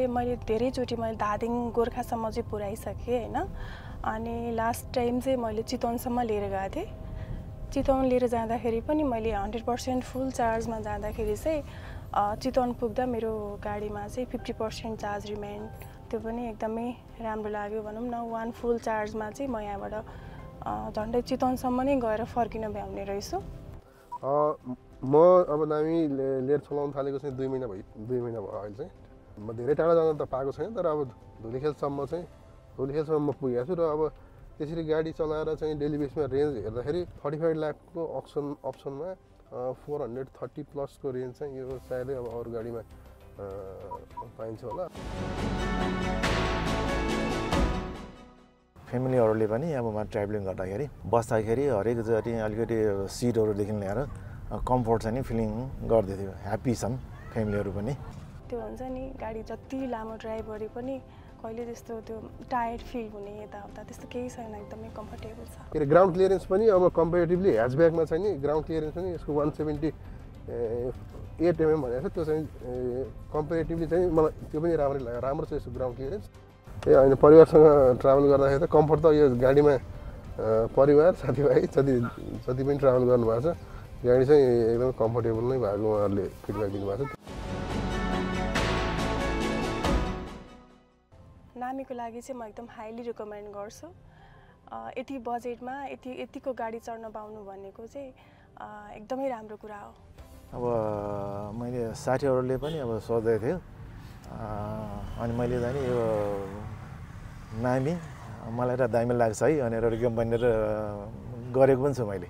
मैले धेरैचोटि मैले धादिङ गोर्खासम्म चाहिँ पुऱ्याइसकेँ हैन। अनि लास्ट टाइम चाहिँ मैले चितवनसम्म लिएर गएको थिएँ। चितवन लिएर जाँदाखेरि पनि मैले 100% फुल चार्जमा जाँदाखेरि चाहिँ चितवन पुग्दा मेरो गाडीमा चाहिँ 50% चार्ज रिमेन। त्यो पनि एकदमै राम्रो लाग्यो भनौँ न। वान फुल चार्जमा चाहिँ म यहाँबाट झन्डै चितवनसम्म नै गएर फर्किन भ्याउने रहेछु। म अब नामी लिएर चलाउन थालेको चाहिँ 2 महिना भयो अहिले चाहिँ। म धेरै टाढा जान त पाएको छैन, तर अब धुलिखेलसम्म म पुगेको छु। र अब त्यसरी गाडी चलाएर चाहिँ डेली बेसमा रेन्ज हेर्दाखेरि 45 लाखको अप्सनमा 430 प्लसको रेन्ज चाहिँ यो सायदै अब अरू गाडीमा पाइन्छ होला। फ्यामिलीहरूले पनि अब म ट्राभलिङ गर्दाखेरि बस्दाखेरि हरेक जति अलिकति सिटहरूदेखि लिएर कम्फोर्ट चाहिँ नि फिलिङ गर्दै थियो। ह्याप्पी छन् फ्यामिलीहरू पनि। त्यो हुन्छ नि गाडी जति लामो ड्राइभ गरे पनि कहिले त्यस्तो त्यो टायर्ड फिल हुने यताउता त्यस्तो केही छैन, एकदमै कम्फर्टेबल छ। के अरे ग्राउन्ड क्लियरेन्स पनि अब कम्पेरेटिभली ह्याचब्याकमा चाहिँ नि ग्राउन्ड क्लियरेन्स पनि यसको 178 mm भनेको छ। त्यो चाहिँ कम्पेरेटिभली चाहिँ मलाई त्यो पनि राम्रै लाग्यो। राम्रो छ यसको ग्राउन्ड क्लियरेन्स। होइन परिवारसँग ट्राभल गर्दाखेरि त कम्फर्ट त यो गाडीमा परिवार साथीभाइ जति पनि ट्राभल गर्नुभएको छ गाडी चाहिँ एकदमै कम्फर्टेबल नै भएको उहाँहरूले फिडब्याक दिनुभएको छ। नामीको लागि चाहिँ म एकदम हाइली रिकमेन्ड गर्छु। यति बजेटमा यतिको गाडी चढ्न पाउनु भनेको चाहिँ एकदमै राम्रो कुरा हो। अब मैले साथीहरूले पनि अब सोध्दै थियो, अनि मैले चाहिँ नि यो नामी मलाई त दामी लाग्छ है भनेर रिकमेन्ड गरेको पनि छु मैले।